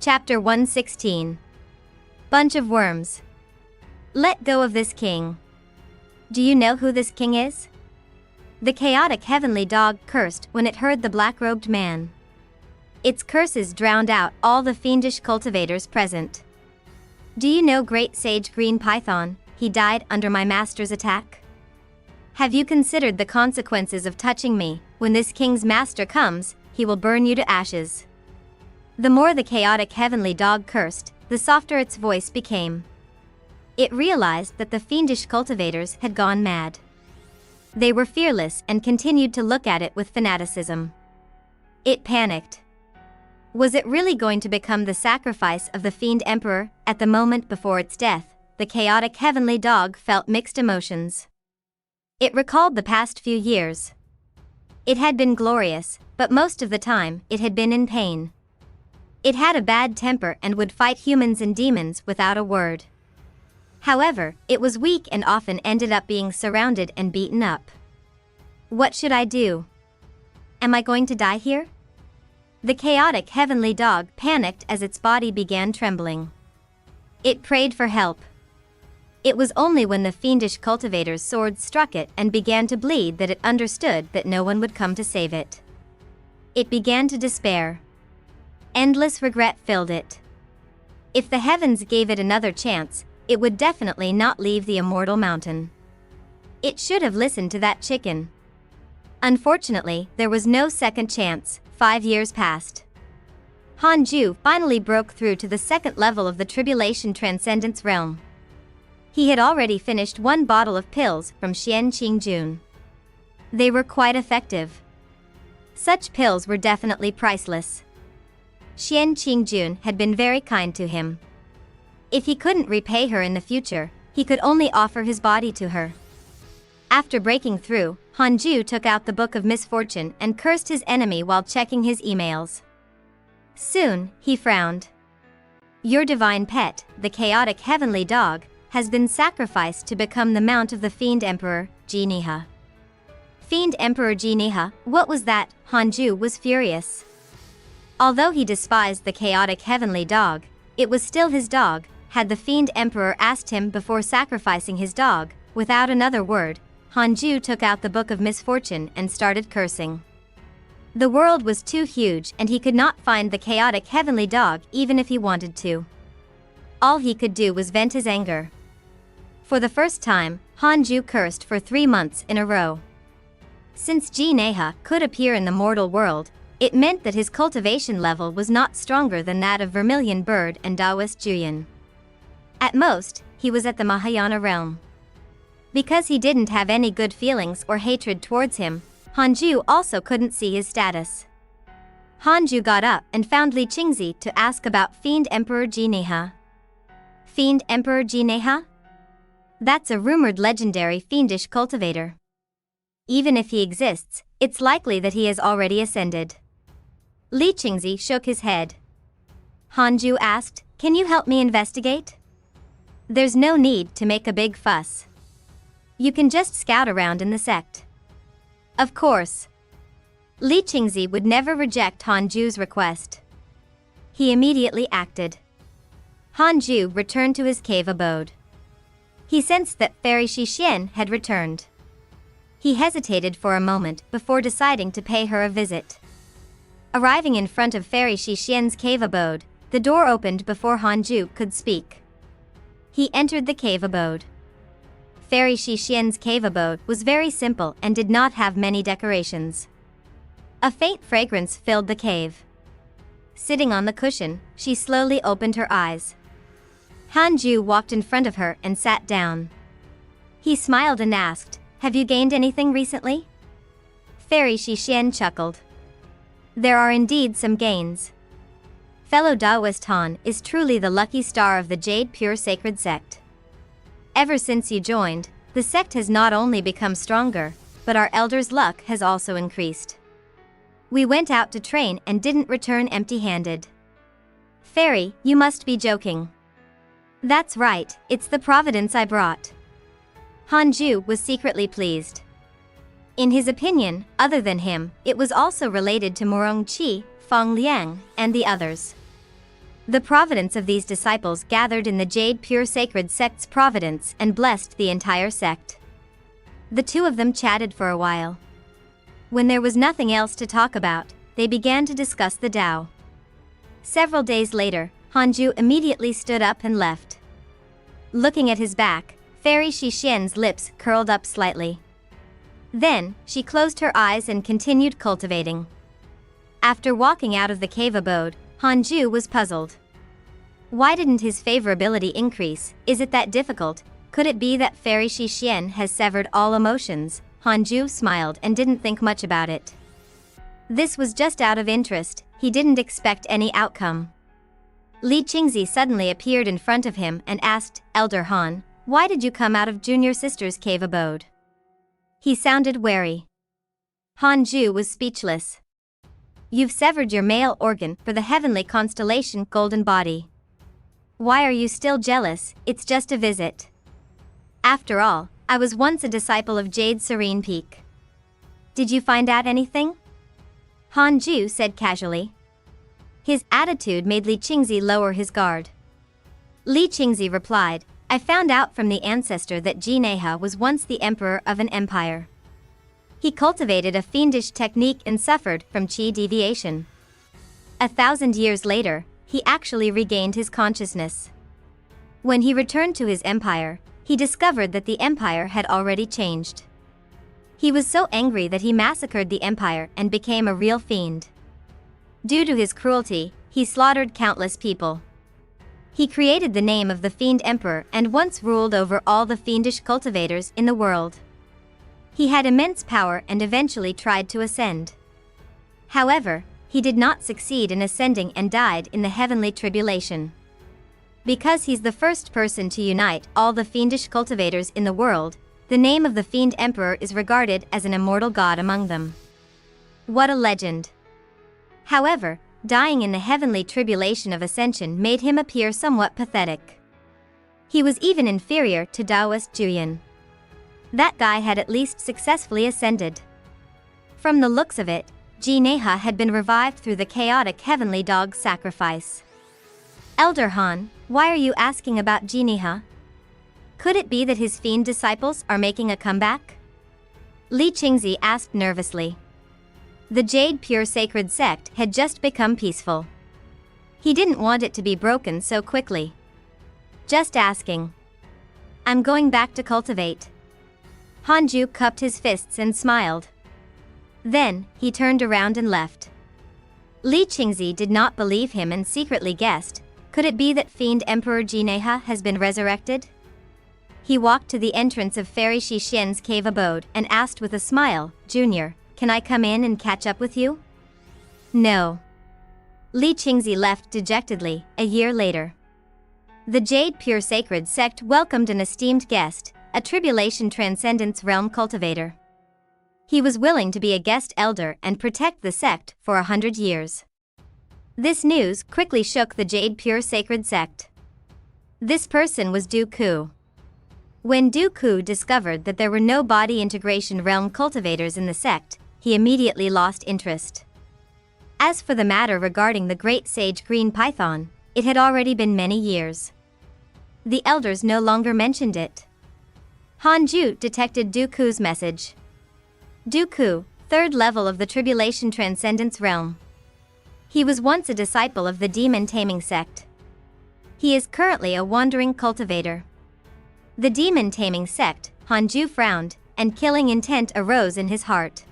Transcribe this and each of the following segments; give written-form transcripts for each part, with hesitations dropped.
Chapter 116. Bunch of Worms. Let go of this king. Do you know who this king is? The chaotic heavenly dog cursed when it heard the black-robed man. Its curses drowned out all the fiendish cultivators present. Do you know Great Sage Green Python? He died under my master's attack. Have you considered the consequences of touching me? When this king's master comes, he will burn you to ashes. The more the chaotic heavenly dog cursed, the softer its voice became. It realized that the fiendish cultivators had gone mad. They were fearless and continued to look at it with fanaticism. It panicked. Was it really going to become the sacrifice of the fiend emperor? At the moment before its death, the chaotic heavenly dog felt mixed emotions. It recalled the past few years. It had been glorious, but most of the time, it had been in pain. It had a bad temper and would fight humans and demons without a word. However, it was weak and often ended up being surrounded and beaten up. What should I do? Am I going to die here? The chaotic heavenly dog panicked as its body began trembling. It prayed for help. It was only when the fiendish cultivator's swords struck it and began to bleed that it understood that no one would come to save it. It began to despair. Endless regret filled it. If the heavens gave it another chance, it would definitely not leave the immortal mountain. It should have listened to that chicken. Unfortunately, there was no second chance. 5 years passed. Hanju finally broke through to the second level of the Tribulation Transcendence realm. He had already finished 1 bottle of pills from Xian Qingjun. They were quite effective. Such pills were definitely priceless. Xian Qingjun had been very kind to him. If he couldn't repay her in the future, he could only offer his body to her. After breaking through, Hanju took out the Book of Misfortune and cursed his enemy while checking his emails. Soon, he frowned. Your divine pet, the chaotic heavenly dog, has been sacrificed to become the mount of the Fiend Emperor, Jiniha. Fiend Emperor Jiniha, what was that? Hanju was furious. Although he despised the chaotic heavenly dog, it was still his dog. Had the Fiend Emperor asked him before sacrificing his dog, without another word, Hanju took out the Book of Misfortune and started cursing. The world was too huge and he could not find the chaotic heavenly dog even if he wanted to. All he could do was vent his anger. For the first time, Hanju cursed for 3 months in a row. Since Jiniha could appear in the mortal world, it meant that his cultivation level was not stronger than that of Vermilion Bird and Taoist Juyin. At most, he was at the Mahayana realm. Because he didn't have any good feelings or hatred towards him, Hanju also couldn't see his status. Hanju got up and found Li Qingzi to ask about Fiend Emperor Jiniha. Fiend Emperor Jiniha? That's a rumored legendary fiendish cultivator. Even if he exists, it's likely that he has already ascended. Li Qingzi shook his head. Hanju asked, "Can you help me investigate?" There's no need to make a big fuss. You can just scout around in the sect. Of course. Li Qingzi would never reject Hanju's request. He immediately acted. Hanju returned to his cave abode. He sensed that Fairy Shixian had returned. He hesitated for a moment before deciding to pay her a visit. Arriving in front of Fairy Shixian's cave abode, the door opened before Hanju could speak. He entered the cave abode. Fairy Shixian's cave abode was very simple and did not have many decorations. A faint fragrance filled the cave. Sitting on the cushion, she slowly opened her eyes. Hanju walked in front of her and sat down. He smiled and asked, "Have you gained anything recently?" Fairy Shixian chuckled. There are indeed some gains. Fellow Taoist Han is truly the lucky star of the Jade Pure Sacred Sect. Ever since you joined, the sect has not only become stronger, but our elders' luck has also increased. We went out to train and didn't return empty-handed. Fairy, you must be joking. That's right, it's the Providence I brought. Hanju was secretly pleased. In his opinion, other than him, it was also related to Morong Qi, Fang Liang, and the others. The Providence of these disciples gathered in the Jade Pure Sacred Sect's Providence and blessed the entire sect. The two of them chatted for a while. When there was nothing else to talk about, they began to discuss the Tao. Several days later, Hanju immediately stood up and left. Looking at his back, Fairy Shixian's lips curled up slightly. Then, she closed her eyes and continued cultivating. After walking out of the cave abode, Hanju was puzzled. Why didn't his favorability increase? Is it that difficult? Could it be that Fairy Shixian has severed all emotions? Hanju smiled and didn't think much about it. This was just out of interest, he didn't expect any outcome. Li Qingzi suddenly appeared in front of him and asked, Elder Han, why did you come out of Junior Sister's cave abode? He sounded wary. Hanju was speechless. You've severed your male organ for the heavenly constellation Golden Body. Why are you still jealous? It's just a visit. After all, I was once a disciple of Jade Serene Peak. Did you find out anything? Hanju said casually. His attitude made Li Qingzi lower his guard. Li Qingzi replied, I found out from the ancestor that Jineha was once the emperor of an empire. He cultivated a fiendish technique and suffered from qi deviation. 1,000 years later, he actually regained his consciousness. When he returned to his empire, he discovered that the empire had already changed. He was so angry that he massacred the empire and became a real fiend. Due to his cruelty, he slaughtered countless people. He created the name of the Fiend Emperor and once ruled over all the fiendish cultivators in the world. He had immense power and eventually tried to ascend. However, he did not succeed in ascending and died in the heavenly tribulation. Because he's the first person to unite all the fiendish cultivators in the world, the name of the Fiend Emperor is regarded as an immortal god among them. What a legend! However, dying in the heavenly tribulation of ascension made him appear somewhat pathetic. He was even inferior to Taoist Juyan. That guy had at least successfully ascended. From the looks of it, Jineha had been revived through the chaotic heavenly dog sacrifice. Elder Han, why are you asking about Jineha? Could it be that his fiend disciples are making a comeback? Li Qingzi asked nervously. The Jade Pure Sacred Sect had just become peaceful. He didn't want it to be broken so quickly. Just asking. I'm going back to Cultivate. Hanju cupped his fists and smiled. Then, he turned around and left. Li Qingzi did not believe him and secretly guessed, could it be that Fiend Emperor Jineha has been resurrected? He walked to the entrance of Fairy Shixian's cave abode and asked with a smile, Junior, can I come in and catch up with you? No. Li Qingzi left dejectedly, a year later. The Jade Pure Sacred Sect welcomed an esteemed guest, a Tribulation Transcendence Realm cultivator. He was willing to be a guest elder and protect the sect for 100 years. This news quickly shook the Jade Pure Sacred Sect. This person was Du Ku. When Du Ku discovered that there were no body integration realm cultivators in the sect, he immediately lost interest. As for the matter regarding the great sage Green Python, it had already been many years. The elders no longer mentioned it. Hanju detected Du Ku's message. Du Ku, 3rd level of the Tribulation Transcendence Realm. He was once a disciple of the Demon Taming Sect. He is currently a wandering cultivator. The Demon Taming Sect, Hanju frowned, and killing intent arose in his heart.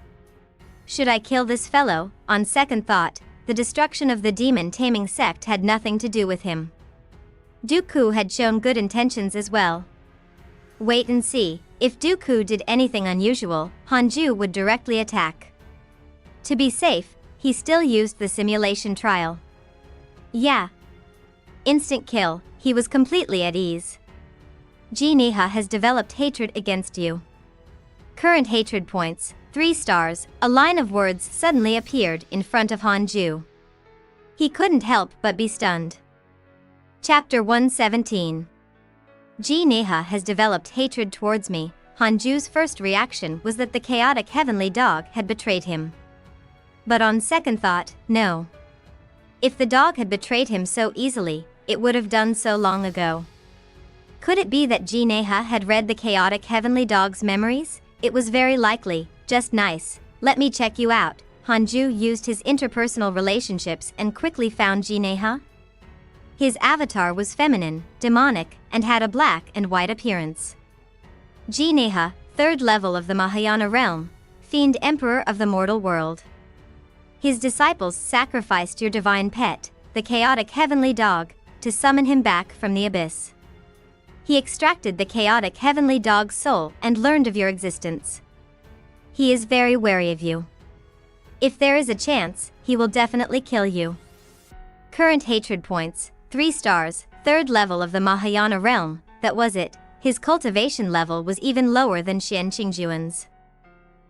Should I kill this fellow? On second thought, the destruction of the Demon Taming Sect had nothing to do with him. Du Ku had shown good intentions as well. Wait and see, if Du Ku did anything unusual, Hanju would directly attack. To be safe, he still used the simulation trial. Yeah. Instant kill, he was completely at ease. Jineha has developed hatred against you. Current hatred points, 3 stars, a line of words suddenly appeared in front of Hanju. He couldn't help but be stunned. Chapter 117. Jineha has developed hatred towards me. Hanju's first reaction was that the chaotic heavenly dog had betrayed him. But on second thought, no. If the dog had betrayed him so easily, it would have done so long ago. Could it be that Jineha had read the chaotic heavenly dog's memories? It was very likely. Just nice. Let me check you out. Hanju used his interpersonal relationships and quickly found Jineha. His avatar was feminine, demonic, and had a black and white appearance. Jineha, 3rd level of the Mahayana realm, Fiend Emperor of the mortal world. His disciples sacrificed your divine pet, the chaotic heavenly dog, to summon him back from the abyss. He extracted the chaotic heavenly dog's soul and learned of your existence. He is very wary of you. If there is a chance, he will definitely kill you. Current hatred points, 3 stars, 3rd level of the Mahayana realm. That was it. His cultivation level was even lower than Xian Qingjuan's.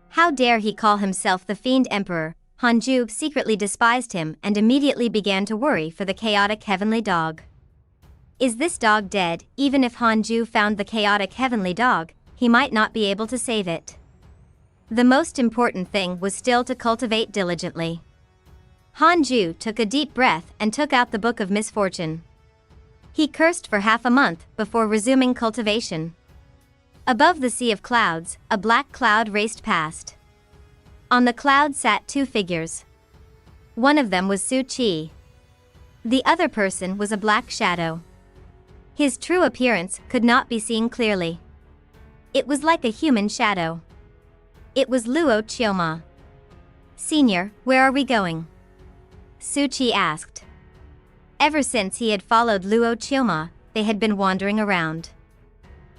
How dare he call himself the Fiend Emperor? Hanju secretly despised him and immediately began to worry for the chaotic heavenly dog. Is this dog dead? Even if Hanju found the chaotic heavenly dog, he might not be able to save it. The most important thing was still to cultivate diligently. Hanju took a deep breath and took out the Book of Misfortune. He cursed for half a month before resuming cultivation. Above the sea of clouds, a black cloud raced past. On the cloud sat 2 figures. One of them was Su Qi. The other person was a black shadow. His true appearance could not be seen clearly. It was like a human shadow. It was Luo Chioma. Senior, where are we going? Su Qi asked. Ever since he had followed Luo Chioma, they had been wandering around.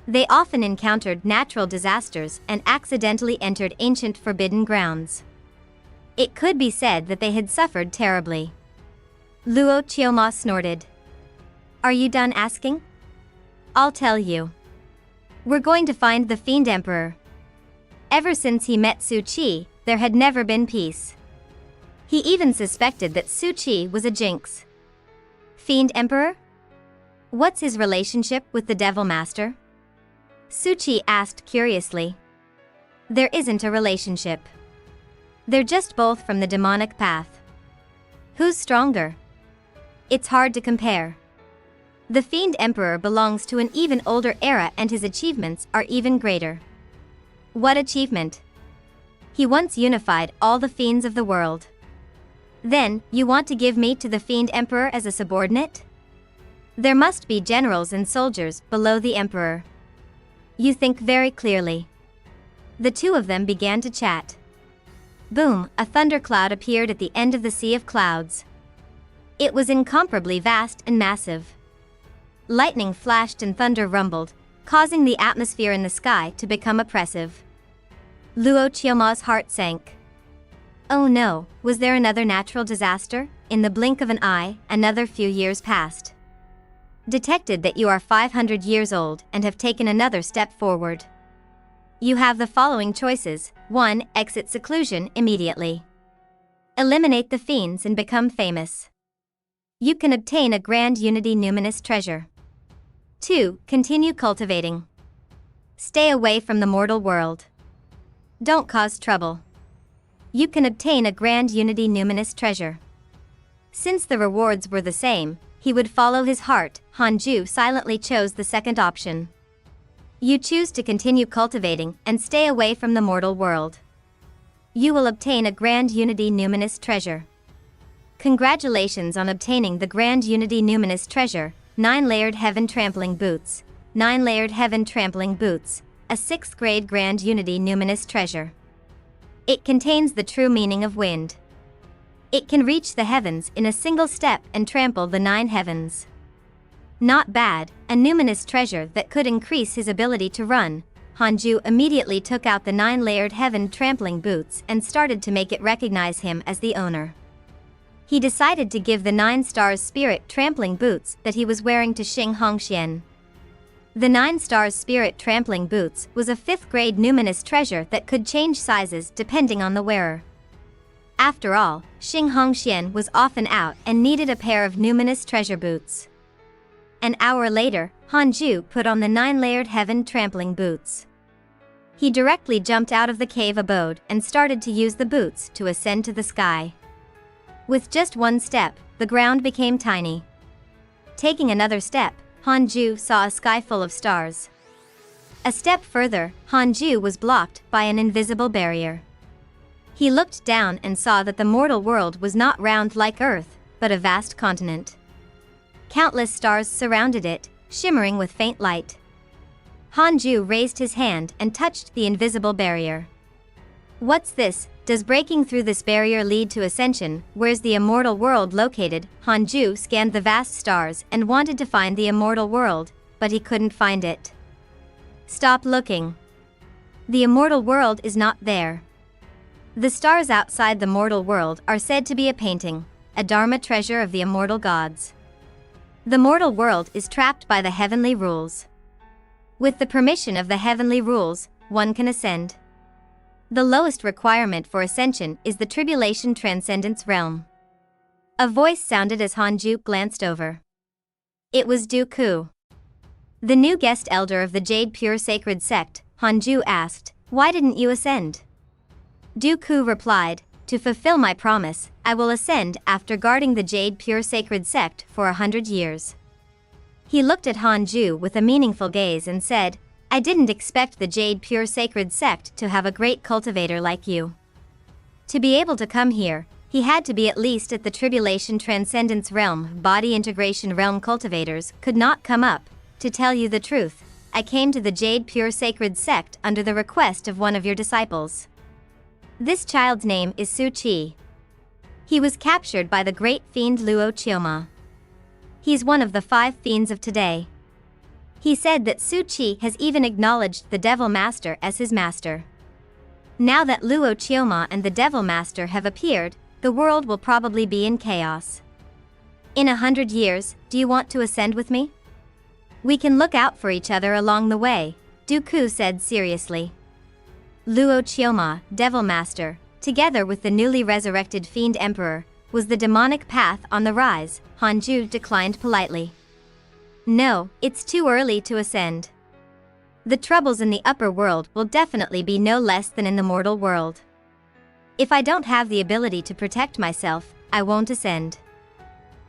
They often encountered natural disasters and accidentally entered ancient forbidden grounds. It could be said that they had suffered terribly. Luo Chioma snorted. Are you done asking? I'll tell you. We're going to find the Fiend Emperor. Ever since he met Su Qi, there had never been peace. He even suspected that Su Qi was a jinx. Fiend Emperor? What's his relationship with the Devil Master? Su Qi asked curiously. There isn't a relationship. They're just both from the demonic path. Who's stronger? It's hard to compare. The Fiend Emperor belongs to an even older era and his achievements are even greater. What achievement? He once unified all the fiends of the world. Then, you want to give me to the Fiend Emperor as a subordinate? There must be generals and soldiers below the Emperor. You think very clearly. The 2 of them began to chat. Boom, a thundercloud appeared at the end of the sea of clouds. It was incomparably vast and massive. Lightning flashed and thunder rumbled, causing the atmosphere in the sky to become oppressive. Luo Chioma's heart sank. Oh no, was there another natural disaster? In the blink of an eye, another few years passed. Detected that you are 500 years old and have taken another step forward. You have the following choices. 1. Exit seclusion immediately. Eliminate the fiends and become famous. You can obtain a grand unity numinous treasure. 2. Continue cultivating. Stay away from the mortal world. Don't cause trouble. You can obtain a grand unity numinous treasure. Since the rewards were the same, he would follow his heart. Hanju silently chose the second option. You choose to continue cultivating and stay away from the mortal world. You will obtain a grand unity numinous treasure. Congratulations on obtaining the grand unity numinous treasure. 9-layered heaven trampling boots. 9-layered heaven trampling boots, a 6th grade grand unity numinous treasure. It contains the true meaning of wind. It can reach the heavens in a single step and trample the 9 heavens. Not bad, a numinous treasure that could increase his ability to run. Hanju immediately took out the 9-layered heaven trampling boots and started to make it recognize him as the owner. He decided to give the 9 stars spirit trampling boots that he was wearing to Xing Hongxian. The 9 stars spirit trampling boots was a 5th grade numinous treasure that could change sizes depending on the wearer. After all, Xing Hongxian was often out and needed a pair of numinous treasure boots. An hour later, Hanju put on the 9-layered heaven trampling boots. He directly jumped out of the cave abode and started to use the boots to ascend to the sky. With just one step, the ground became tiny. Taking another step, Hanju saw a sky full of stars. A step further, Hanju was blocked by an invisible barrier. He looked down and saw that the mortal world was not round like Earth, but a vast continent. Countless stars surrounded it, shimmering with faint light. Hanju raised his hand and touched the invisible barrier. What's this? Does breaking through this barrier lead to ascension? Where's the immortal world located? Hanju scanned the vast stars and wanted to find the immortal world, but he couldn't find it. Stop looking. The immortal world is not there. The stars outside the mortal world are said to be a painting, a dharma treasure of the immortal gods. The mortal world is trapped by the heavenly rules. With the permission of the heavenly rules, one can ascend. The lowest requirement for ascension is the tribulation transcendence realm. A voice sounded as Hanju glanced over. It was Dooku. The new guest elder of the Jade Pure Sacred Sect. Hanju asked, "Why didn't you ascend?" Dooku replied, "To fulfill my promise, I will ascend after guarding the Jade Pure Sacred Sect for 100 years. He looked at Hanju with a meaningful gaze and said, "I didn't expect the Jade Pure Sacred Sect to have a great cultivator like you. To be able to come here, he had to be at least at the Tribulation Transcendence Realm. Body Integration Realm cultivators could not come up. To tell you the truth, I came to the Jade Pure Sacred Sect under the request of one of your disciples. This child's name is Su Chi. He was captured by the great fiend Luo Chioma. He's one of the 5 fiends of today. He said that Su Chi has even acknowledged the Devil Master as his master. Now that Luo Chioma and the Devil Master have appeared, the world will probably be in chaos. In 100 years, do you want to ascend with me? We can look out for each other along the way," Dooku said seriously. Luo Chioma, Devil Master, together with the newly resurrected Fiend Emperor, was the demonic path on the rise. Hanju declined politely. "No, it's too early to ascend. The troubles in the upper world will definitely be no less than in the mortal world. If I don't have the ability to protect myself, I won't ascend."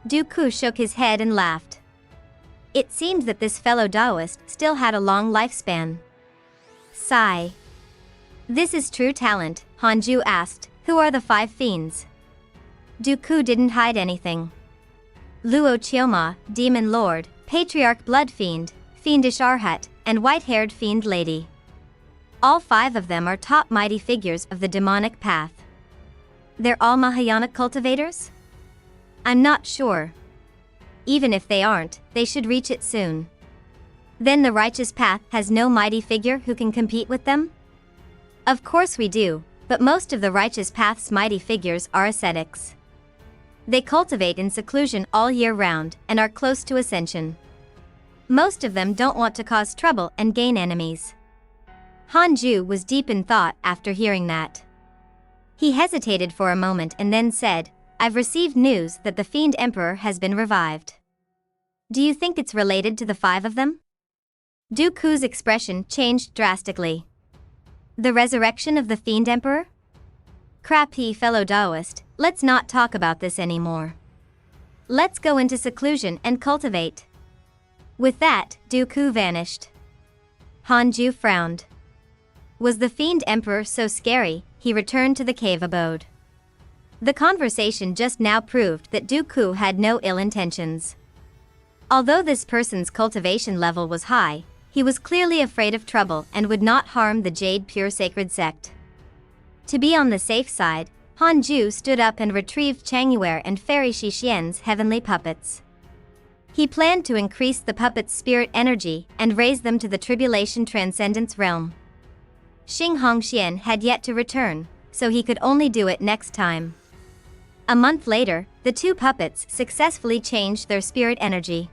Dooku shook his head and laughed. It seemed that this fellow Taoist still had a long lifespan. Sigh. "This is true talent," Hanju asked. "Who are the 5 fiends?" Dooku didn't hide anything. Luo Chioma, Demon Lord, Patriarch Blood Fiend, Fiendish Arhat, and White-Haired Fiend Lady. All 5 of them are top mighty figures of the demonic path. They're all Mahayana cultivators? I'm not sure. Even if they aren't, they should reach it soon. Then the righteous path has no mighty figure who can compete with them? Of course we do, but most of the righteous path's mighty figures are ascetics. They cultivate in seclusion all year round and are close to ascension. Most of them don't want to cause trouble and gain enemies." Hanju was deep in thought after hearing that. He hesitated for a moment and then said, "I've received news that the Fiend Emperor has been revived. Do you think it's related to the 5 of them?" Dooku's expression changed drastically. "The resurrection of the Fiend Emperor? Crappy fellow Taoist, let's not talk about this anymore. Let's go into seclusion and cultivate." With that, Dooku vanished. Hanju frowned. Was the Fiend Emperor so scary? He returned to the cave abode. The conversation just now proved that Dooku had no ill intentions. Although this person's cultivation level was high, he was clearly afraid of trouble and would not harm the Jade Pure Sacred Sect. To be on the safe side, Hanju stood up and retrieved Changyuer and Fairy Shixian's heavenly puppets. He planned to increase the puppets' spirit energy and raise them to the Tribulation Transcendence Realm. Xing Hongxian had yet to return, so he could only do it next time. A month later, the 2 puppets successfully changed their spirit energy.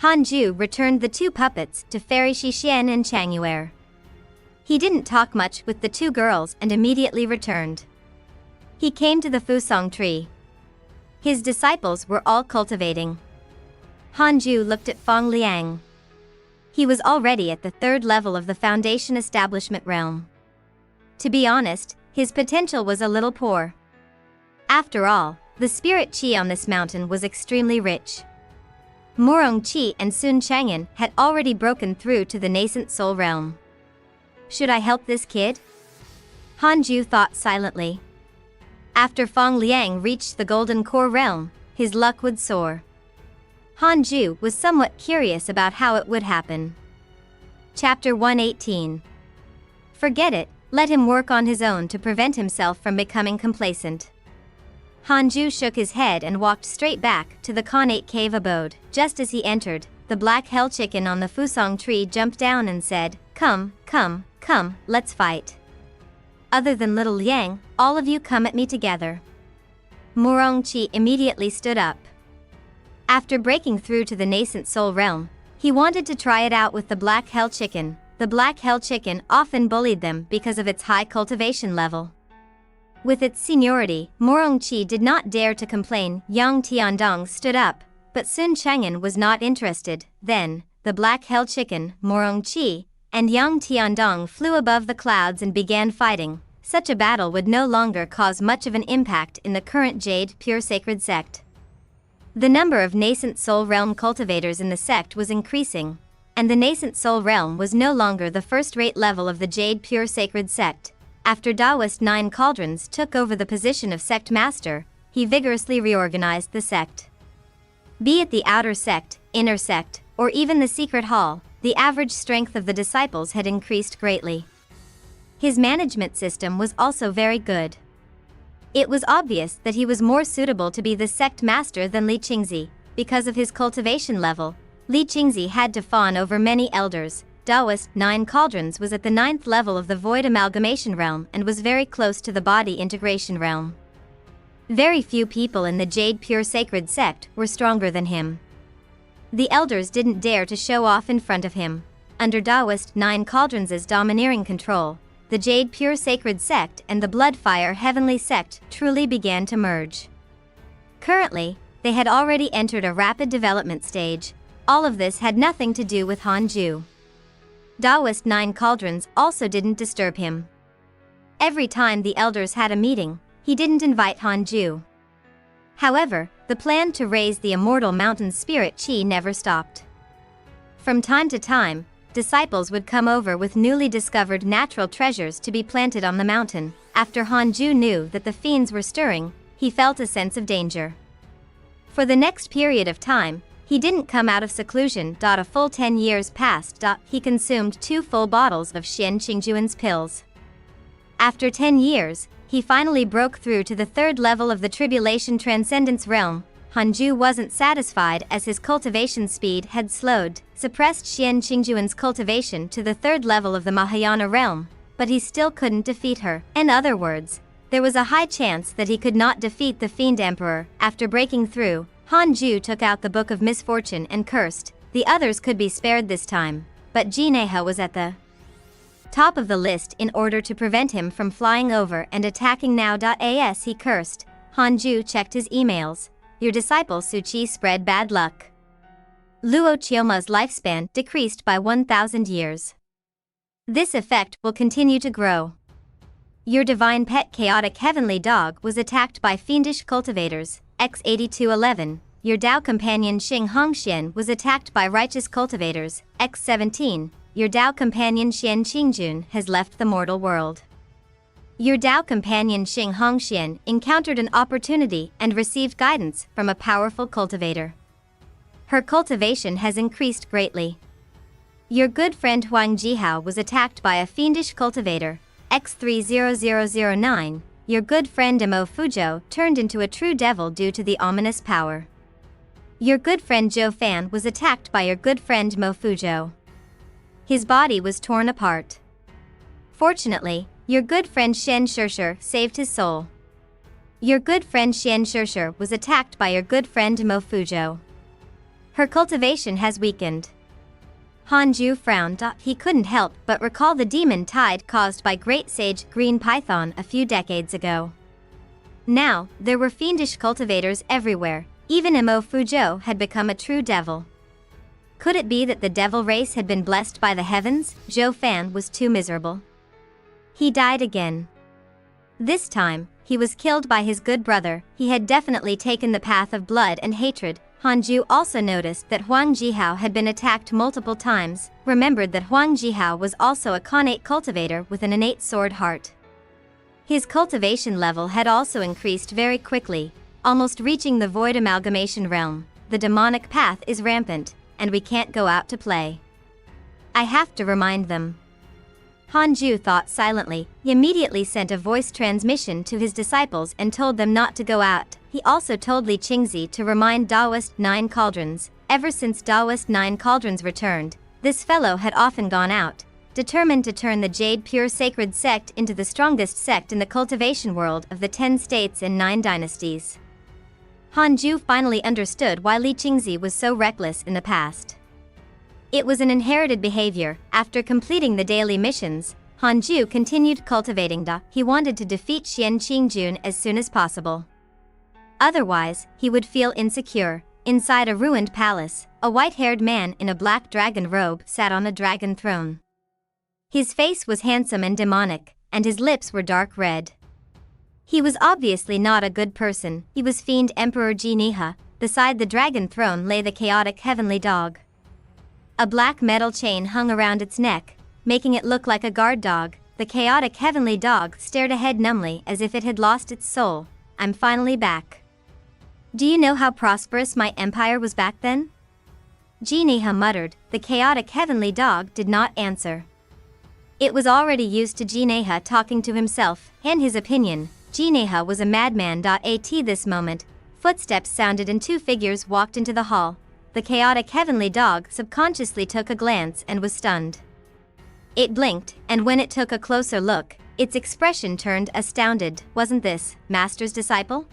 Hanju returned the 2 puppets to Fairy Shixian and Changyuer. He didn't talk much with the 2 girls and immediately returned. He came to the Fusong tree. His disciples were all cultivating. Hanju looked at Fong Liang. He was already at the 3rd level of the Foundation Establishment realm. To be honest, his potential was a little poor. After all, The spirit qi on this mountain was extremely rich. Morong Qi and Sun Chang'an had already broken through to the nascent soul realm. Should I help this kid? Hanju thought silently. After Fong Liang reached the Golden Core realm, his luck would soar. Hanju was somewhat curious about how it would happen. Chapter 118. Forget it, let him work on his own to prevent himself from becoming complacent. Hanju shook his head and walked straight back to the connate cave abode. Just as he entered, the black hell chicken on the fusong tree jumped down and said, "Come, come, come, let's fight. Other than little Liang, all of you come at me together." Morong Qi immediately stood up. After breaking through to the nascent soul realm, he wanted to try it out with the black hell chicken. The black hell chicken often bullied them because of its high cultivation level. With its seniority, Morong Qi did not dare to complain. Yang Tiandong stood up, but Sun Chang'an was not interested. Then, the black hell chicken, Morong Qi, and Yang Tiandong flew above the clouds and began fighting. Such a battle would no longer cause much of an impact in the current Jade Pure Sacred sect. The number of nascent soul realm cultivators in the sect was increasing, and the nascent soul realm was no longer the first-rate level of the Jade Pure Sacred sect. After Taoist Nine Cauldrons took over the position of sect master, he vigorously reorganized the sect. Be it the outer sect, inner sect, or even the secret hall, the average strength of the disciples had increased greatly. His management system was also very good. It was obvious that he was more suitable to be the sect master than Li Qingzi. Because of his cultivation level, Li Qingzi had to fawn over many elders. Taoist Nine Cauldrons was at the 9th level of the Void Amalgamation realm and was very close to the Body Integration realm. Very few people in the Jade Pure Sacred sect were stronger than him. The elders didn't dare to show off in front of him. Under Taoist Nine Cauldrons' domineering control, the Jade Pure Sacred sect and the Bloodfire Heavenly sect truly began to merge. Currently, they had already entered a rapid development stage. All of this had nothing to do with Hanju. Taoist Nine Cauldrons also didn't disturb him. Every time the elders had a meeting, he didn't invite Hanju. However, the plan to raise the immortal mountain spirit Qi never stopped. From time to time, disciples would come over with newly discovered natural treasures to be planted on the mountain. After Hanju knew that the fiends were stirring, he felt a sense of danger. For the next period of time, he didn't come out of seclusion. A full 10 years passed. He consumed 2 full bottles of Xian Qingjuan's pills. After 10 years, he finally broke through to the 3rd level of the Tribulation Transcendence realm. Hanju wasn't satisfied as his cultivation speed had slowed, suppressed Xian Qingjuan's cultivation to the 3rd level of the Mahayana realm, but he still couldn't defeat her. In other words, there was a high chance that he could not defeat the Fiend Emperor. After breaking through, Hanju took out the Book of Misfortune and cursed. The others could be spared this time, but Jineha was at the top of the list in order to prevent him from flying over and attacking now. As he cursed, Hanju checked his emails. Your disciple Suchi spread bad luck. Luo Chioma's lifespan decreased by 1,000 years. This effect will continue to grow. Your divine pet chaotic heavenly dog was attacked by fiendish cultivators. X8211. Your Tao companion Xing Hongxian was attacked by righteous cultivators. X17. Your Tao companion Xian Qingjun has left the mortal world. Your Tao companion Xing Hongxian encountered an opportunity and received guidance from a powerful cultivator. Her cultivation has increased greatly. Your good friend Huang Jihao was attacked by a fiendish cultivator. X30009. Your good friend Imo Fuzhou turned into a true devil due to the ominous power. Your good friend Zhou Fan was attacked by your good friend Mo Fuzhou. His body was torn apart. Fortunately, your good friend Shen Shishir saved his soul. Your good friend Shen Shishir was attacked by your good friend Mo Fuzhou. Her cultivation has weakened. Hanju frowned. He couldn't help but recall the demon tide caused by Great Sage Green Python a few decades ago. Now, there were fiendish cultivators everywhere. Even Imo Fuzhou had become a true devil. Could it be that the devil race had been blessed by the heavens? Zhou Fan was too miserable. He died again. This time, he was killed by his good brother. He had definitely taken the path of blood and hatred. Hanju also noticed that Huang Jihao had been attacked multiple times, remembered that Huang Jihao was also a connate cultivator with an innate sword heart. His cultivation level had also increased very quickly, almost reaching the void amalgamation realm. The demonic path is rampant, and we can't go out to play. I have to remind them. Hanju thought silently. He immediately sent a voice transmission to his disciples and told them not to go out. He also told Li Qingzi to remind Taoist 9 Cauldrons. Ever since Taoist 9 Cauldrons returned, this fellow had often gone out, determined to turn the Jade Pure Sacred Sect into the strongest sect in the cultivation world of the 10 states and 9 dynasties. Hanju finally understood why Li Qingzi was so reckless in the past. It was an inherited behavior. After completing the daily missions, Hanju continued cultivating Da. He wanted to defeat Xian Qingjun as soon as possible. Otherwise, he would feel insecure. Inside a ruined palace, a white-haired man in a black dragon robe sat on a dragon throne. His face was handsome and demonic, and his lips were dark red. He was obviously not a good person. He was Fiend Emperor Jiniha. Beside the dragon throne lay the chaotic heavenly dog. A black metal chain hung around its neck, making it look like a guard dog. The chaotic heavenly dog stared ahead numbly as if it had lost its soul. I'm finally back. Do you know how prosperous my empire was back then? Jiniha muttered. The chaotic heavenly dog did not answer. It was already used to Jiniha talking to himself, and his opinion. Jiniha was a madman. At this moment, footsteps sounded and 2 figures walked into the hall. The chaotic heavenly dog subconsciously took a glance and was stunned. It blinked, and when it took a closer look, its expression turned astounded. Wasn't this Master's disciple?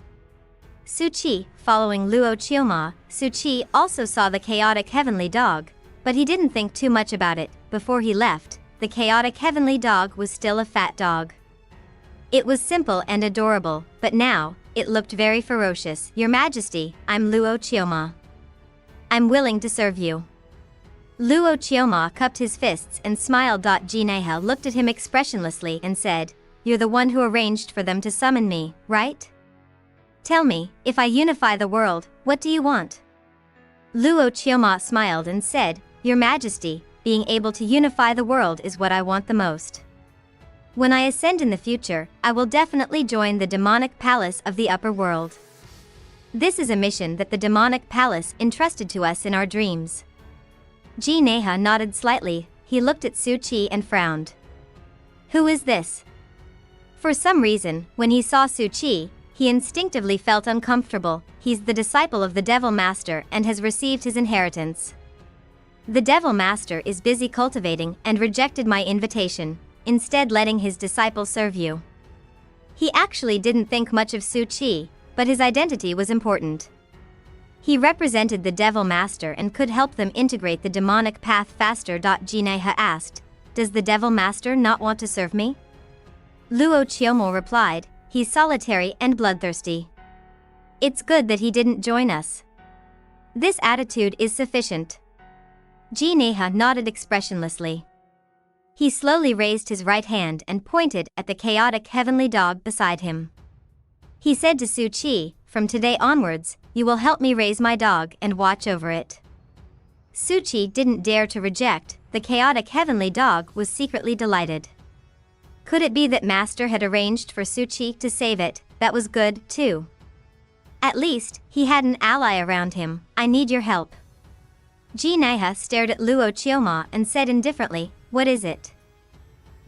Su Qi, following Luo Qioma, Su Qi also saw the chaotic heavenly dog, but he didn't think too much about it. Before he left, the chaotic heavenly dog was still a fat dog. It was simple and adorable, but now, it looked very ferocious. Your Majesty, I'm Luo Qioma. I'm willing to serve you. Luo Qioma cupped his fists and smiled. Jiniha looked at him expressionlessly and said, You're the one who arranged for them to summon me, right? Tell me, if I unify the world, what do you want? Luo Qioma smiled and said, Your Majesty, being able to unify the world is what I want the most. When I ascend in the future, I will definitely join the demonic palace of the upper world. This is a mission that the demonic palace entrusted to us in our dreams. Jiniha nodded slightly. He looked at Su Qi and frowned. Who is this? For some reason, when he saw Su Qi, he instinctively felt uncomfortable. He's the disciple of the Devil Master and has received his inheritance. The Devil Master is busy cultivating and rejected my invitation, instead letting his disciple serve you. He actually didn't think much of Su Qi, but his identity was important. He represented the Devil Master and could help them integrate the demonic path faster. Jiniha asked, Does the Devil Master not want to serve me? Luo Qioma replied, He's solitary and bloodthirsty. It's good that he didn't join us. This attitude is sufficient. Jiniha nodded expressionlessly. He slowly raised his right hand and pointed at the chaotic heavenly dog beside him. He said to Su Qi, From today onwards, you will help me raise my dog and watch over it. Su Qi didn't dare to reject. The chaotic heavenly dog was secretly delighted. Could it be that Master had arranged for Su Qi to save it? That was good, too. At least, he had an ally around him. I need your help. Jiniha stared at Luo Qioma and said indifferently, What is it?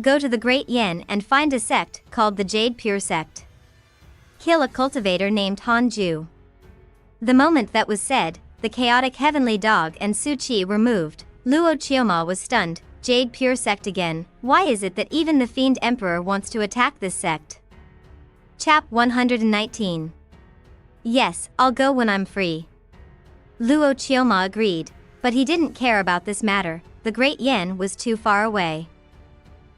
Go to the Great Yen and find a sect called the Jade Pure Sect. Kill a cultivator named Hanju. The moment that was said, the chaotic heavenly dog and Su Qi were moved. Luo Qioma was stunned. Jade Pure Sect again. Why is it that even the Fiend Emperor wants to attack this sect? Chap 119. Yes, I'll go when I'm free. Luo Qioma agreed, but he didn't care about this matter. The Great Yen was too far away.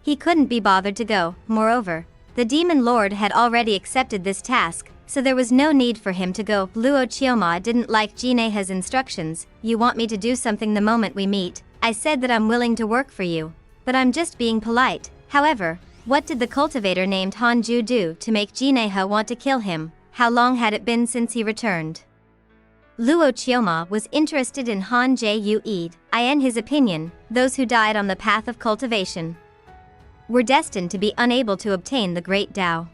He couldn't be bothered to go. Moreover, the Demon Lord had already accepted this task, so there was no need for him to go. Luo Qioma didn't like Jiniha's instructions. You want me to do something the moment we meet. I said that I'm willing to work for you, but I'm just being polite. However, What did the cultivator named Hanju do to make Jineha want to kill him? How long had it been since he returned? Luo Chioma was interested in Han Ju Eid. In his opinion, those who died on the path of cultivation were destined to be unable to obtain the great Tao.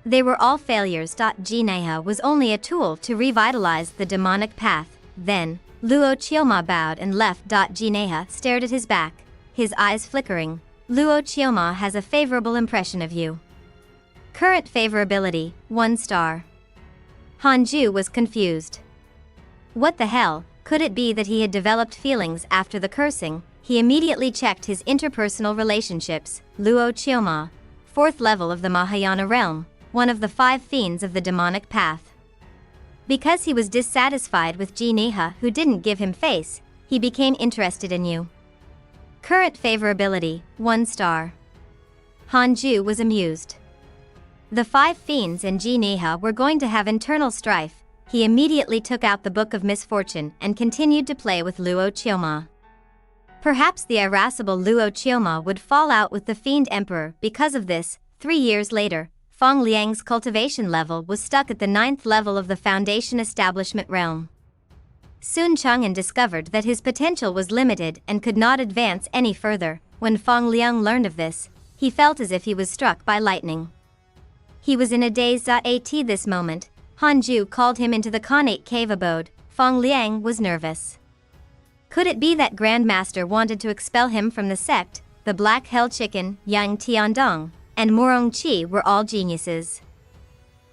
They were all failures. Jineha was only a tool to revitalize the demonic path. Then, Luo Chioma bowed and left. Jineha stared at his back, his eyes flickering. Luo Chioma has a favorable impression of you. Current favorability, 1 star. Hanju was confused. What the hell, could it be that he had developed feelings after the cursing? He immediately checked his interpersonal relationships. Luo Chioma, 4th level of the Mahayana realm, one of the 5 fiends of the demonic path. Because he was dissatisfied with Jineha who didn't give him face, he became interested in you. Current favorability, 1 star. Hanju was amused. The 5 fiends and Jineha were going to have internal strife. He immediately took out the Book of Misfortune and continued to play with Luo Chioma. Perhaps the irascible Luo Chioma would fall out with the Fiend Emperor. Because of this, 3 years later, Feng Liang's cultivation level was stuck at the 9th level of the Foundation Establishment realm. Sun Chang'an discovered that his potential was limited and could not advance any further. When Feng Liang learned of this, he felt as if he was struck by lightning. He was in a daze. At this moment, Hanju called him into the connate cave abode. Feng Liang was nervous. Could it be that Grandmaster wanted to expel him from the sect? The Black Hell Chicken, Yang Tiandong, and Morong Qi were all geniuses.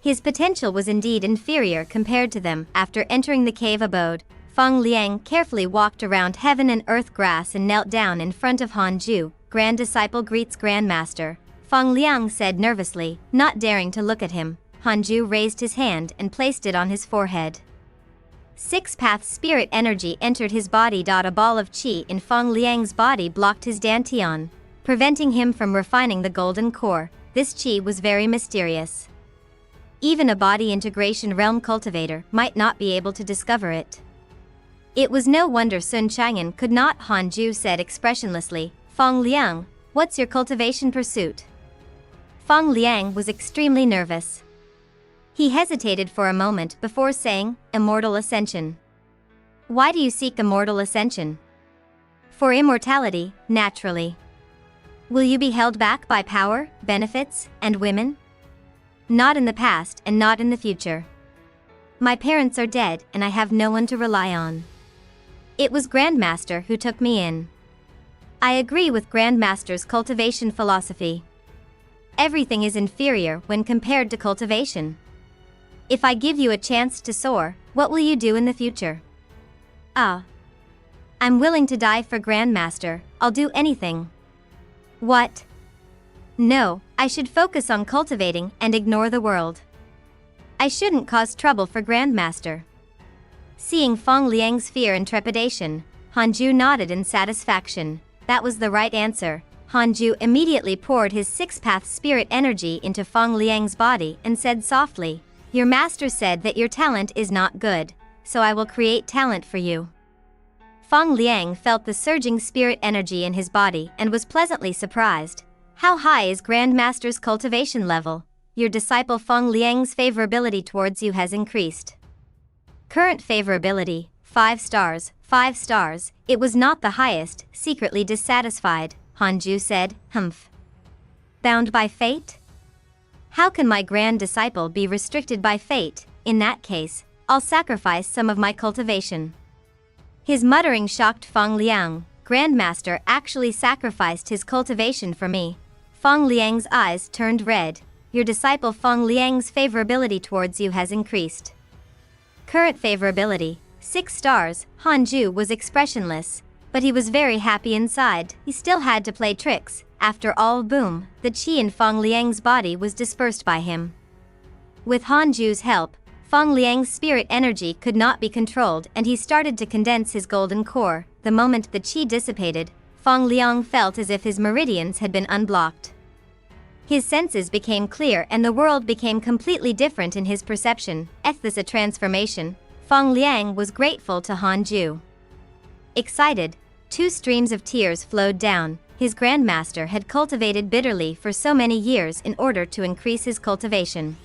His potential was indeed inferior compared to them. After entering the cave abode, Feng Liang carefully walked around heaven and earth grass and knelt down in front of Hanju. Grand Disciple greets Grandmaster, Feng Liang said nervously, not daring to look at him. Hanju raised his hand and placed it on his forehead. 6-path spirit energy entered his body. A ball of qi in Feng Liang's body blocked his dantian, preventing him from refining the golden core. This qi was very mysterious. Even a body integration realm cultivator might not be able to discover it. It was no wonder Sun Chang'an could not. Hanju said expressionlessly, Feng Liang, what's your cultivation pursuit? Feng Liang was extremely nervous. He hesitated for a moment before saying, Immortal Ascension. Why do you seek immortal ascension? For immortality, naturally. Will you be held back by power, benefits, and women? Not in the past and not in the future. My parents are dead and I have no one to rely on. It was Grandmaster who took me in. I agree with Grandmaster's cultivation philosophy. Everything is inferior when compared to cultivation. If I give you a chance to soar, what will you do in the future? I'm willing to die for Grandmaster. I'll do anything. What? No, I should focus on cultivating and ignore the world. I shouldn't cause trouble for Grandmaster. Seeing Feng Liang's fear and trepidation, Hanju nodded in satisfaction. That was the right answer. Hanju immediately poured his 6-path spirit energy into Feng Liang's body and said softly, Your master said that your talent is not good, so I will create talent for you. Feng Liang felt the surging spirit energy in his body and was pleasantly surprised. How high is Grandmaster's cultivation level? Your disciple Feng Liang's favorability towards you has increased. Current favorability, 5 stars, 5 stars. It was not the highest. Secretly dissatisfied, Hanju said, Humph. Bound by fate? How can my grand disciple be restricted by fate? In that case, I'll sacrifice some of my cultivation. His muttering shocked Feng Liang. Grandmaster actually sacrificed his cultivation for me. Feng Liang's eyes turned red. Your disciple Feng Liang's favorability towards you has increased. Current favorability, 6 stars. Hanju was expressionless, but he was very happy inside. He still had to play tricks. After all, boom, the qi in Feng Liang's body was dispersed by him. With Hanju's help, Feng Liang's spirit energy could not be controlled and he started to condense his golden core. The moment the qi dissipated, Feng Liang felt as if his meridians had been unblocked. His senses became clear and the world became completely different in his perception. Is this a transformation? Feng Liang was grateful to Hanju. Excited, 2 streams of tears flowed down. his grandmaster had cultivated bitterly for so many years in order to increase his cultivation.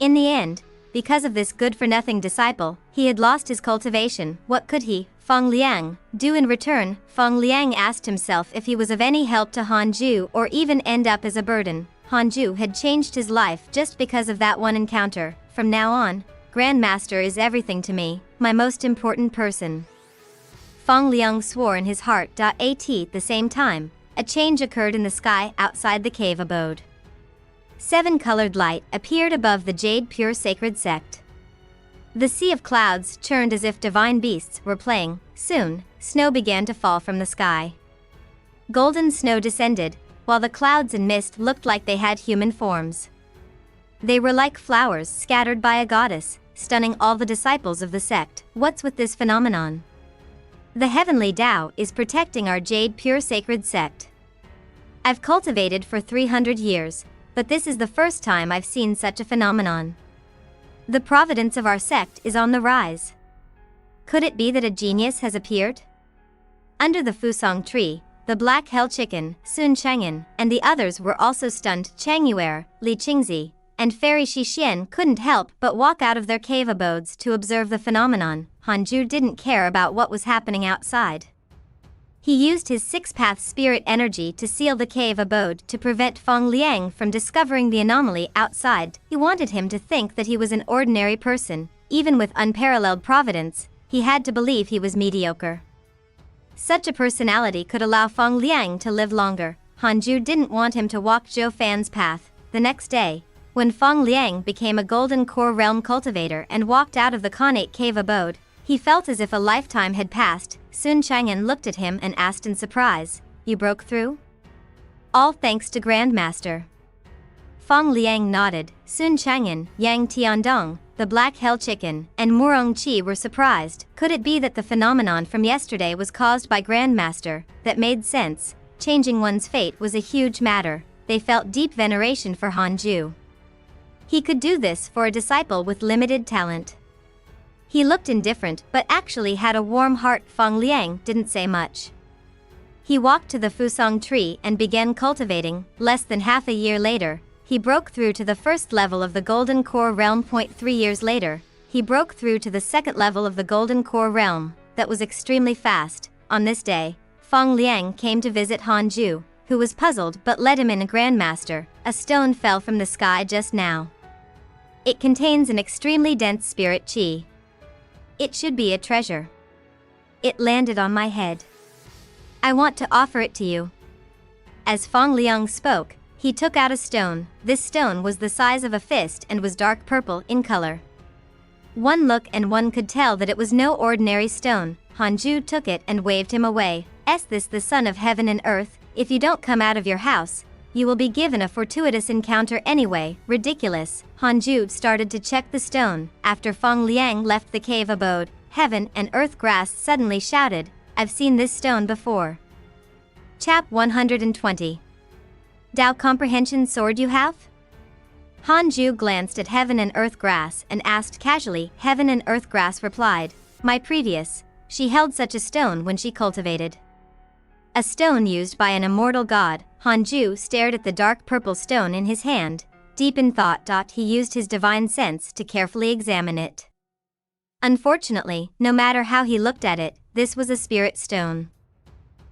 In the end, because of this good-for-nothing disciple, he had lost his cultivation. What could he, Feng Liang, do in return? Feng Liang asked himself if he was of any help to Hanju or even end up as a burden. Hanju had changed his life just because of that one encounter. From now on, Grandmaster is everything to me, my most important person. Feng Liang swore in his heart. At the same time, a change occurred in the sky outside the cave abode. 7-colored light appeared above the jade pure sacred sect. The sea of clouds churned as if divine beasts were playing. Soon, snow began to fall from the sky. Golden snow descended, while the clouds and mist looked like they had human forms. They were like flowers scattered by a goddess, stunning all the disciples of the sect. What's with this phenomenon? The heavenly Tao is protecting our jade pure sacred sect. I've cultivated for 300 years, but this is the first time I've seen such a phenomenon. The providence of our sect is on the rise. Could it be that a genius has appeared? Under the Fusong tree, the black hell chicken, Sun Chang'an, and the others were also stunned. Chang Yuer, Li Qingzi, and Fairy Shixian couldn't help but walk out of their cave abodes to observe the phenomenon. Hanju didn't care about what was happening outside. He used his six-path spirit energy to seal the cave abode to prevent Feng Liang from discovering the anomaly outside. He wanted him to think that he was an ordinary person. Even with unparalleled providence, he had to believe he was mediocre. Such a personality could allow Feng Liang to live longer. Hanju didn't want him to walk Zhou Fan's path. The next day, when Feng Liang became a golden core realm cultivator and walked out of the connate cave abode, he felt as if a lifetime had passed. Sun Chang'an looked at him and asked in surprise, "You broke through?" "All thanks to Grandmaster." Feng Liang nodded. Sun Chang'an, Yang Tiandong, the black hell chicken, and Murong Qi were surprised. Could it be that the phenomenon from yesterday was caused by Grandmaster? That made sense. Changing one's fate was a huge matter. They felt deep veneration for Hanju. He could do this for a disciple with limited talent. He looked indifferent but actually had a warm heart. Feng Liang didn't say much. He walked to the Fusong tree and began cultivating. Less than half a year later, he broke through to the first level of the Golden Core Realm. 3 years later, he broke through to the second level of the Golden Core Realm. That was extremely fast. On this day, Feng Liang came to visit Hanju, who was puzzled but let him in. A Grandmaster, a stone fell from the sky just now. It contains an extremely dense spirit chi. It should be a treasure. It landed on my head. I want to offer it to you. As Feng Liang spoke, he took out a stone. This stone was the size of a fist and was dark purple in color. One look and one could tell that it was no ordinary stone. Hanju took it and waved him away. "Is this the son of heaven and earth? If you don't come out of your house, you will be given a fortuitous encounter anyway." Ridiculous. Hanju started to check the stone. After Feng Liang left the cave abode, heaven and earth grass suddenly shouted, "I've seen this stone before." Chap 120. Dao comprehension sword you have? Hanju glanced at heaven and earth grass and asked casually. Heaven and earth grass replied, "My previous." She held such a stone when she cultivated. A stone used by an immortal god. Hanju stared at the dark purple stone in his hand. Deep in thought. He used his divine sense to carefully examine it. Unfortunately, no matter how he looked at it, this was a spirit stone.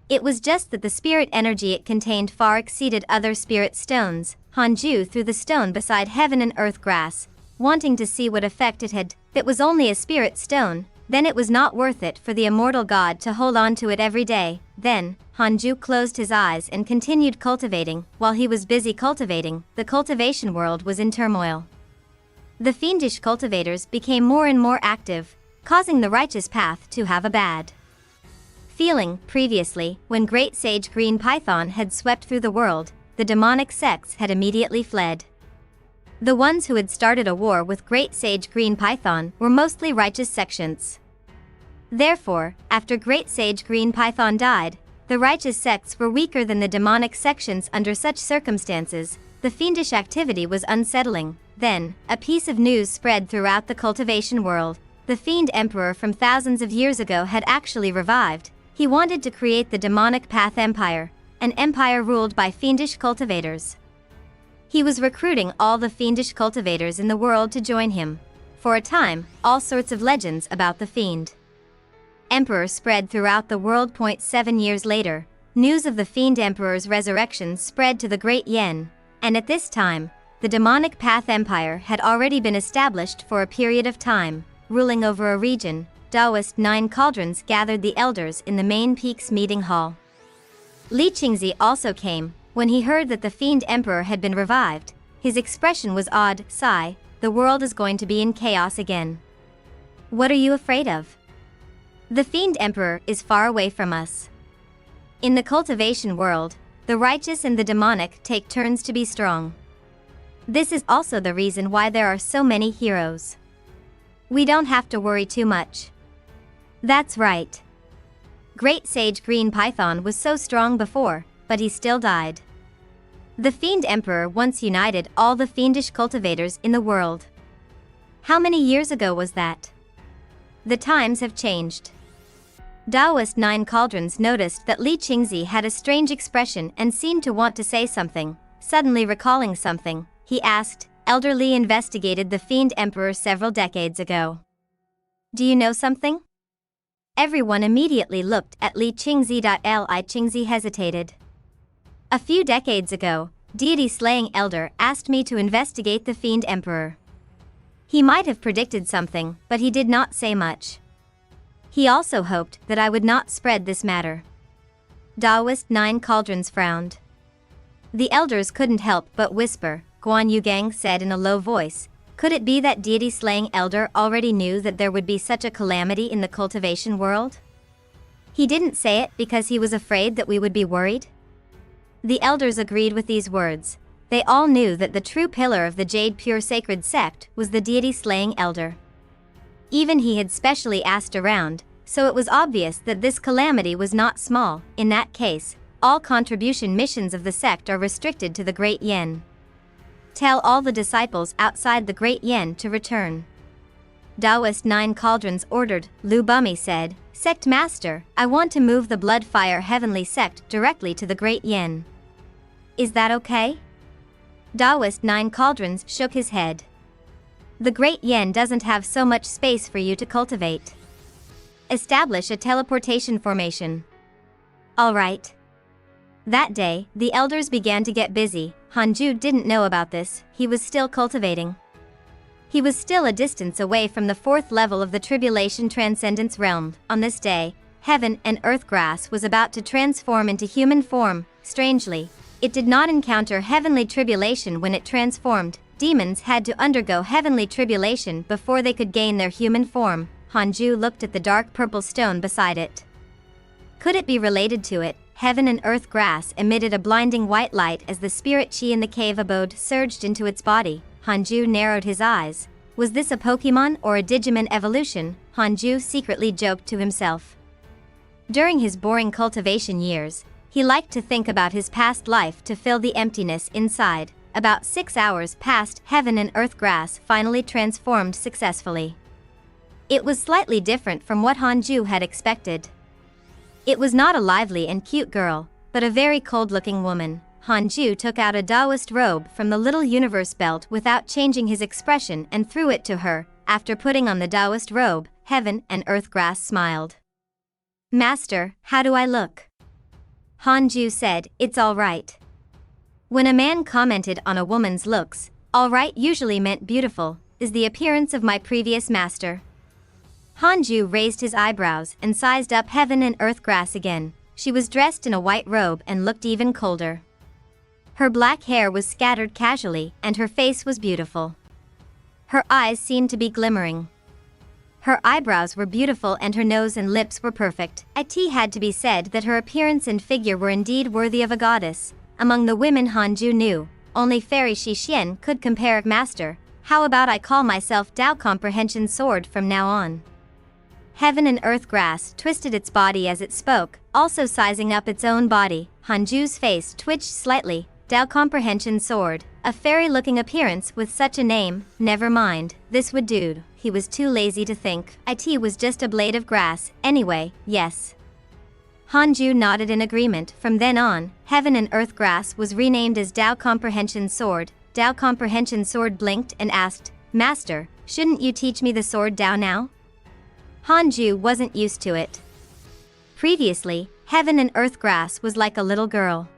It was just that the spirit energy it contained far exceeded other spirit stones. Hanju threw the stone beside heaven and earth grass, wanting to see what effect it had. If it was only a spirit stone, then it was not worth it for the immortal god to hold on to it every day. Then, Hanju closed his eyes and continued cultivating. While he was busy cultivating, the cultivation world was in turmoil. The fiendish cultivators became more and more active, causing the righteous path to have a bad feeling. Previously, when Great Sage Green Python had swept through the world, the demonic sects had immediately fled. The ones who had started a war with Great Sage Green Python were mostly righteous sections. Therefore, after Great Sage Green Python died, the righteous sects were weaker than the demonic sections. Under such circumstances, the fiendish activity was unsettling. Then, a piece of news spread throughout the cultivation world. The fiend emperor from thousands of years ago had actually revived. He wanted to create the demonic path empire, an empire ruled by fiendish cultivators. He was recruiting all the fiendish cultivators in the world to join him. For a time, all sorts of legends about the fiend emperor spread throughout the world. 7 years later, news of the fiend emperor's resurrection spread to the Great Yen, and at this time, the demonic path empire had already been established for a period of time, ruling over a region. Taoist 9 cauldrons gathered the elders in the main peaks meeting hall. Li Qingzi also came. When he heard that the fiend emperor had been revived, his expression was odd. Sigh, the world is going to be in chaos again. What are you afraid of? The fiend emperor is far away from us. In the cultivation world, the righteous and the demonic take turns to be strong. This is also the reason why there are so many heroes. We don't have to worry too much. That's right. Great Sage Green Python was so strong before, but he still died. The Fiend Emperor once united all the fiendish cultivators in the world. How many years ago was that? The times have changed. Taoist 9 Cauldrons noticed that Li Qingzi had a strange expression and seemed to want to say something. Suddenly recalling something, he asked, Elder Li investigated the Fiend Emperor several decades ago. Do you know something? Everyone immediately looked at Li Qingzi. Li Qingzi hesitated. A few decades ago, deity-slaying elder asked me to investigate the Fiend Emperor. He might have predicted something, but he did not say much. He also hoped that I would not spread this matter. Taoist 9 Cauldrons frowned. The elders couldn't help but whisper. Guan Yugang said in a low voice, could it be that deity-slaying elder already knew that there would be such a calamity in the cultivation world? He didn't say it because he was afraid that we would be worried? The elders agreed with these words. They all knew that the true pillar of the Jade Pure Sacred Sect was the deity-slaying elder. Even he had specially asked around, so it was obvious that this calamity was not small. In that case, all contribution missions of the sect are restricted to the Great Yen. Tell all the disciples outside the Great Yen to return. Taoist 9 Cauldrons ordered. Lu Bumi said, Sect Master, I want to move the Blood Fire Heavenly Sect directly to the Great Yen. Is that okay? Taoist 9 Cauldrons shook his head. The Great Yen doesn't have so much space for you to cultivate. Establish a teleportation formation. All right. That day, the elders began to get busy. Hanju didn't know about this, he was still cultivating. He was still a distance away from the 4th level of the Tribulation Transcendence Realm. On this day, heaven and earth grass was about to transform into human form. Strangely, it did not encounter heavenly tribulation when it transformed. Demons had to undergo heavenly tribulation before they could gain their human form. Hanju looked at the dark purple stone beside it. Could it be related to it? Heaven and earth grass emitted a blinding white light as the spirit chi in the cave abode surged into its body. Hanju narrowed his eyes. Was this a Pokemon or a Digimon evolution? Hanju secretly joked to himself. During his boring cultivation years, he liked to think about his past life to fill the emptiness inside. About 6 hours passed. Heaven and earth grass finally transformed successfully. It was slightly different from what Hanju had expected. It was not a lively and cute girl, but a very cold-looking woman. Hanju took out a Taoist robe from the little universe belt without changing his expression and threw it to her. After putting on the Taoist robe, heaven and earth grass smiled. Master, how do I look? Hanju said, it's all right. When a man commented on a woman's looks, all right usually meant beautiful, is the appearance of my previous master. Hanju raised his eyebrows and sized up heaven and earth grass again. She was dressed in a white robe and looked even colder. Her black hair was scattered casually and her face was beautiful. Her eyes seemed to be glimmering. Her eyebrows were beautiful and her nose and lips were perfect. It had to be said that her appearance and figure were indeed worthy of a goddess. Among the women Hanju knew, only Fairy Shixian could compare. Master, how about I call myself Tao Comprehension Sword from now on? Heaven and earth grass twisted its body as it spoke, also sizing up its own body. Hanju's face twitched slightly. Tao Comprehension Sword, a fairy-looking appearance with such a name, never mind, this would do. He was too lazy to think. It was just a blade of grass, anyway, yes. Hanju nodded in agreement. From then on, Heaven and Earth Grass was renamed as Dao Comprehension Sword. Dao Comprehension Sword blinked and asked, Master, shouldn't you teach me the sword Dao now? Hanju wasn't used to it. Previously, Heaven and Earth Grass was like a little girl.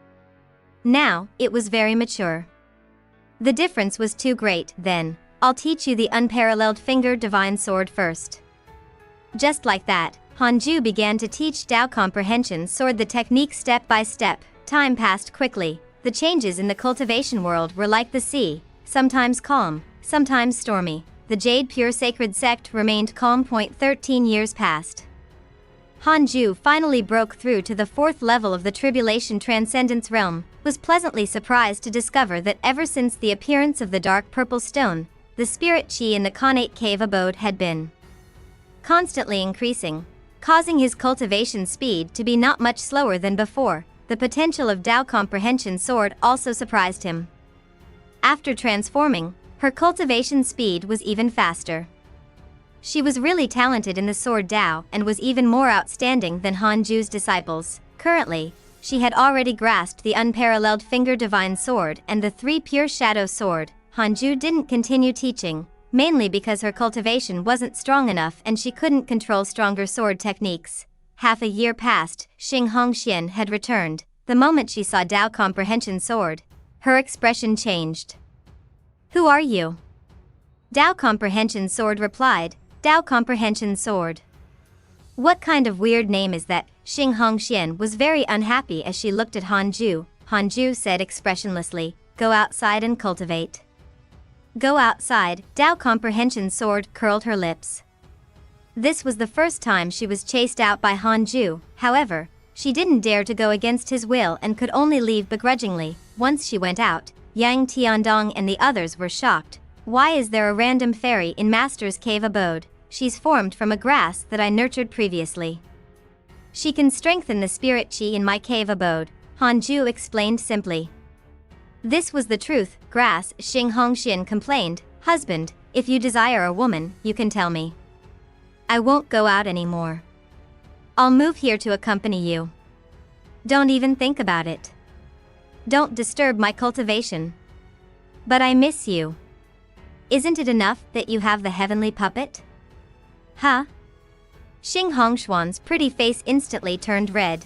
Now, it was very mature. The difference was too great. Then, I'll teach you the unparalleled finger divine sword first. Just like that, Hanju began to teach Dao Comprehension Sword the technique step by step. Time passed quickly. The changes in the cultivation world were like the sea, sometimes calm, sometimes stormy. The Jade Pure Sacred Sect remained calm. 13 years passed. Hanju finally broke through to the 4th level of the Tribulation Transcendence Realm, was pleasantly surprised to discover that ever since the appearance of the dark purple stone, the spirit chi in the connate cave abode had been constantly increasing, causing his cultivation speed to be not much slower than before. The potential of Dao Comprehension Sword also surprised him. After transforming, her cultivation speed was even faster. She was really talented in the sword Dao and was even more outstanding than Hanju's disciples. Currently, she had already grasped the unparalleled finger divine sword and the 3 pure shadow sword. Hanju didn't continue teaching, mainly because her cultivation wasn't strong enough and she couldn't control stronger sword techniques. Half a year passed. Xing Hongxian had returned. The moment she saw Dao Comprehension Sword, her expression changed. Who are you? Dao Comprehension Sword replied, Dao Comprehension Sword. What kind of weird name is that? Xing Hongxian was very unhappy as she looked at Hanju. Hanju said expressionlessly, Go outside and cultivate. Go outside. Dao Comprehension Sword curled her lips. This was the first time she was chased out by Hanju. However, she didn't dare to go against his will and could only leave begrudgingly. Once she went out, Yang Tiandong and the others were shocked. Why is there a random fairy in Master's cave abode? She's formed from a grass that I nurtured previously. She can strengthen the spirit chi in my cave abode, Hanju explained simply. This was the truth. Grass. Xing Hongxian complained, Husband, if you desire a woman, you can tell me. I won't go out anymore. I'll move here to accompany you. Don't even think about it. Don't disturb my cultivation. But I miss you. Isn't it enough that you have the heavenly puppet? Huh? Xing Hongshuan's pretty face instantly turned red.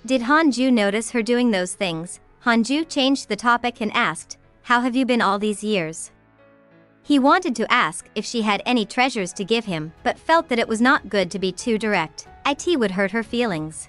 Did Hanju notice her doing those things? Hanju changed the topic and asked, How have you been all these years? He wanted to ask if she had any treasures to give him, but felt that it was not good to be too direct. It would hurt her feelings.